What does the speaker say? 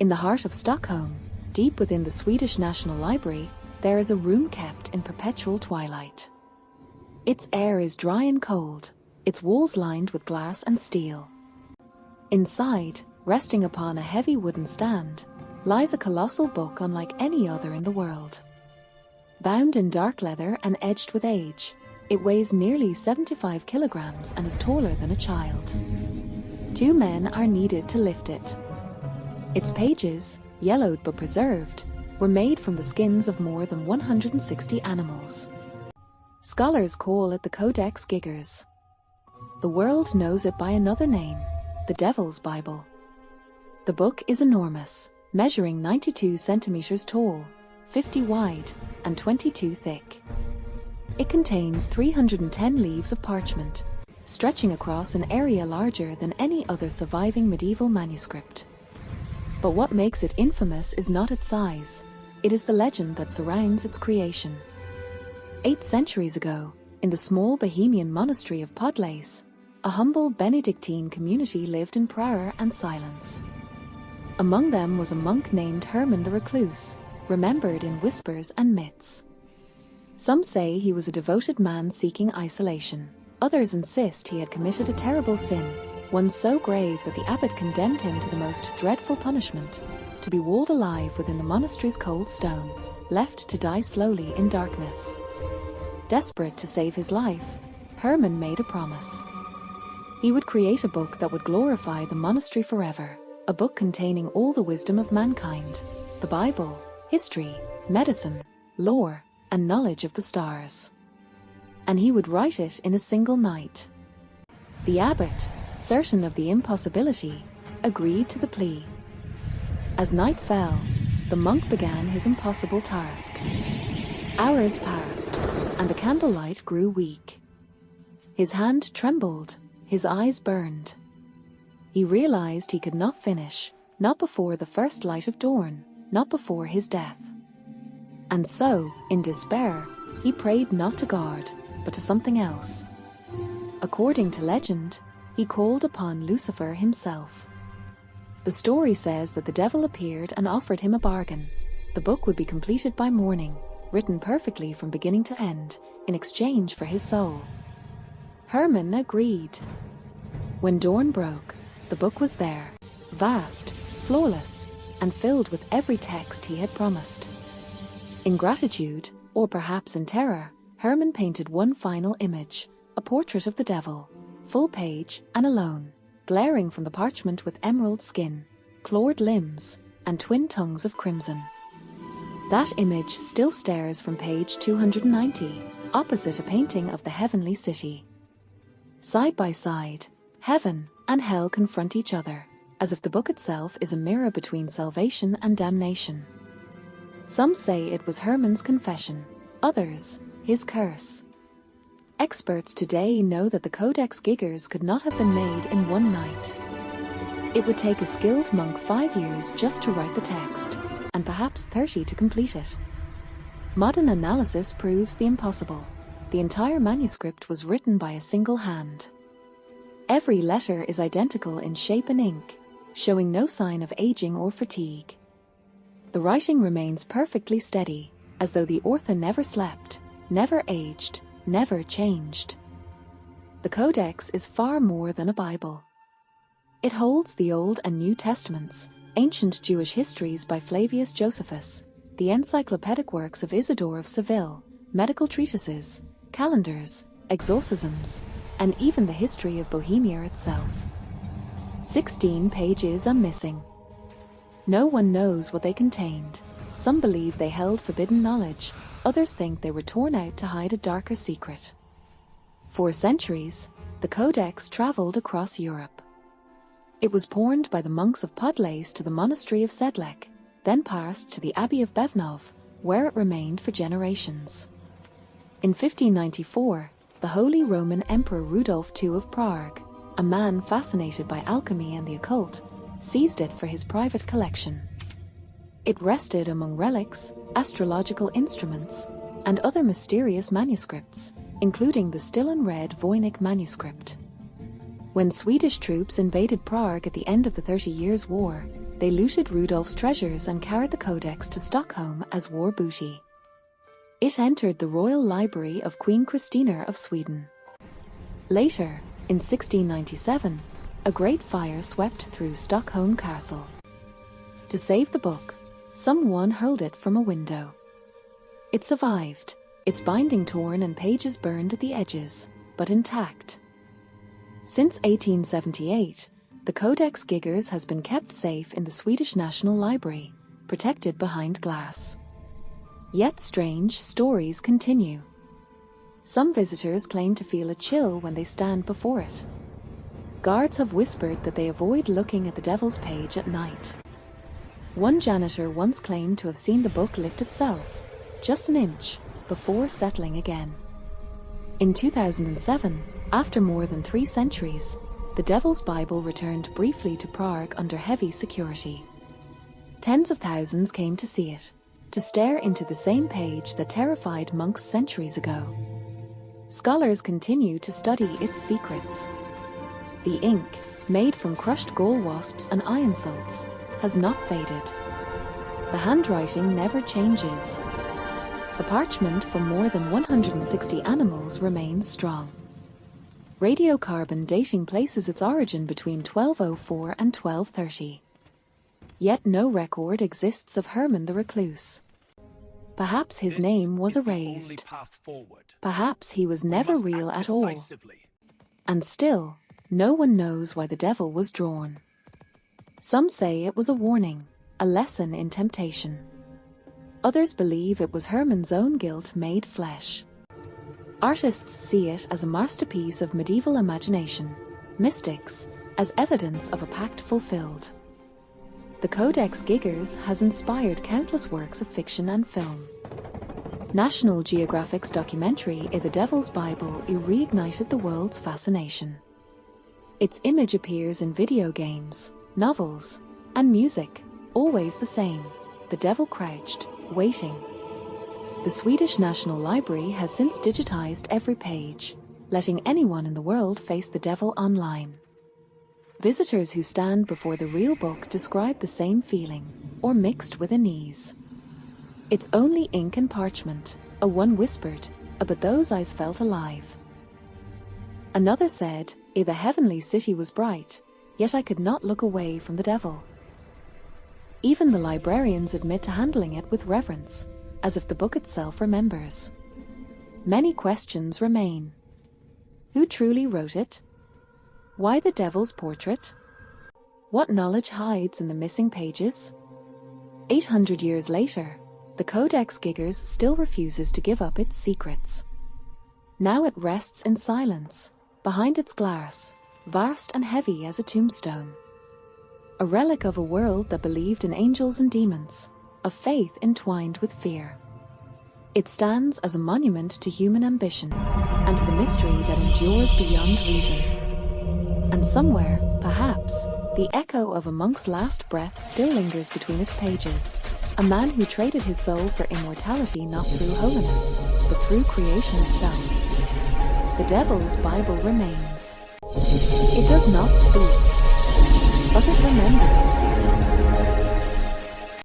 In the heart of Stockholm, deep within the Swedish National Library, there is a room kept in perpetual twilight. Its air is dry and cold, its walls lined with glass and steel. Inside, resting upon a heavy wooden stand, lies a colossal book unlike any other in the world. Bound in dark leather and edged with age, it weighs nearly 75 kilograms and is taller than a child. 2 men are needed to lift it. Its pages, yellowed but preserved, were made from the skins of more than 160 animals. Scholars call it the Codex Gigas. The world knows it by another name, the Devil's Bible. The book is enormous, measuring 92 centimeters tall, 50 wide, and 22 thick. It contains 310 leaves of parchment, stretching across an area larger than any other surviving medieval manuscript. But what makes it infamous is not its size, it is the legend that surrounds its creation. 8 centuries ago, in the small Bohemian monastery of Podlace, a humble Benedictine community lived in prayer and silence. Among them was a monk named Herman the Recluse, remembered in whispers and myths. Some say he was a devoted man seeking isolation. Others insist he had committed a terrible sin, one so grave that the abbot condemned him to the most dreadful punishment, to be walled alive within the monastery's cold stone, left to die slowly in darkness. Desperate to save his life, Herman made a promise. He would create a book that would glorify the monastery forever, a book containing all the wisdom of mankind, the Bible, history, medicine, lore, and knowledge of the stars. And he would write it in a single night. The abbot, certain of the impossibility, agreed to the plea. As night fell, the monk began his impossible task. Hours passed, and the candlelight grew weak. His hand trembled, his eyes burned. He realized he could not finish, not before the first light of dawn, not before his death. And so, in despair, he prayed not to God, but to something else. According to legend, he called upon Lucifer himself. The story says that the devil appeared and offered him a bargain. The book would be completed by morning, written perfectly from beginning to end, in exchange for his soul. Herman agreed. When dawn broke, the book was there, vast, flawless, and filled with every text he had promised. In gratitude, or perhaps in terror, Herman painted one final image, a portrait of the devil, full page and alone, glaring from the parchment with emerald skin, clawed limbs, and twin tongues of crimson. That image still stares from page 290, opposite a painting of the heavenly city. Side by side, heaven and hell confront each other, as if the book itself is a mirror between salvation and damnation. Some say it was Herman's confession, others, his curse. Experts today know that the Codex Gigas could not have been made in one night. It would take a skilled monk 5 years just to write the text, and perhaps 30 to complete it. Modern analysis proves the impossible. The entire manuscript was written by a single hand. Every letter is identical in shape and ink, showing no sign of aging or fatigue. The writing remains perfectly steady, as though the author never slept, never aged, never changed. The Codex is far more than a Bible. It holds the Old and New Testaments, ancient Jewish histories by Flavius Josephus, the encyclopedic works of Isidore of Seville, medical treatises, calendars, exorcisms, and even the history of Bohemia itself. 16 pages are missing. No one knows what they contained. Some believe they held forbidden knowledge, others think they were torn out to hide a darker secret. For centuries, the Codex traveled across Europe. It was pawned by the monks of Podlace to the monastery of Sedlec, then passed to the Abbey of Bevnov, where it remained for generations. In 1594, the Holy Roman Emperor Rudolf II of Prague, a man fascinated by alchemy and the occult, seized it for his private collection. It rested among relics, astrological instruments, and other mysterious manuscripts, including the still unread Voynich manuscript. When Swedish troops invaded Prague at the end of the 30 Years' War, They looted Rudolf's treasures and carried the codex to Stockholm as war booty. It entered the royal library of Queen Christina of Sweden. Later, in 1697, a great fire swept through Stockholm Castle. To save the book, someone hurled it from a window. It survived, its binding torn and pages burned at the edges, but intact. Since 1878, the Codex Gigas has been kept safe in the Swedish National Library, protected behind glass. Yet strange stories continue. Some visitors claim to feel a chill when they stand before it. Guards have whispered that they avoid looking at the Devil's Page at night. One janitor once claimed to have seen the book lift itself, just an inch, before settling again. In 2007, after more than 3 centuries, the Devil's Bible returned briefly to Prague under heavy security. Tens of thousands came to see it, to stare into the same page that terrified monks centuries ago. Scholars continue to study its secrets. The ink, made from crushed gall wasps and iron salts, has not faded. The handwriting never changes. The parchment from more than 160 animals remains strong. Radiocarbon dating places its origin between 1204 and 1230. Yet no record exists of Herman the Recluse. Perhaps his name was erased. Perhaps he was never real at all. And still, no one knows why the devil was drawn. Some say it was a warning, a lesson in temptation. Others believe it was Herman's own guilt made flesh. Artists see it as a masterpiece of medieval imagination, mystics as evidence of a pact fulfilled. The Codex Gigas has inspired countless works of fiction and film. National Geographic's documentary The Devil's Bible reignited the world's fascination. Its image appears in video games, novels, and music, always the same: the devil crouched, waiting. The Swedish National Library has since digitized every page, letting anyone in the world face the devil online. Visitors who stand before the real book describe the same feeling, or mixed with unease. It's only ink and parchment, a one whispered, but those eyes felt alive. Another said, the heavenly city was bright, yet I could not look away from the devil. Even the librarians admit to handling it with reverence, as if the book itself remembers. Many questions remain. Who truly wrote it? Why the devil's portrait? What knowledge hides in the missing pages? 800 years later, the Codex Gigas still refuses to give up its secrets. Now it rests in silence, behind its glass, vast and heavy as a tombstone. A relic of a world that believed in angels and demons, of faith entwined with fear. It stands as a monument to human ambition, and to the mystery that endures beyond reason. And somewhere, perhaps, the echo of a monk's last breath still lingers between its pages, a man who traded his soul for immortality not through holiness, but through creation itself. The Devil's Bible remains. It does not speak, but it remembers.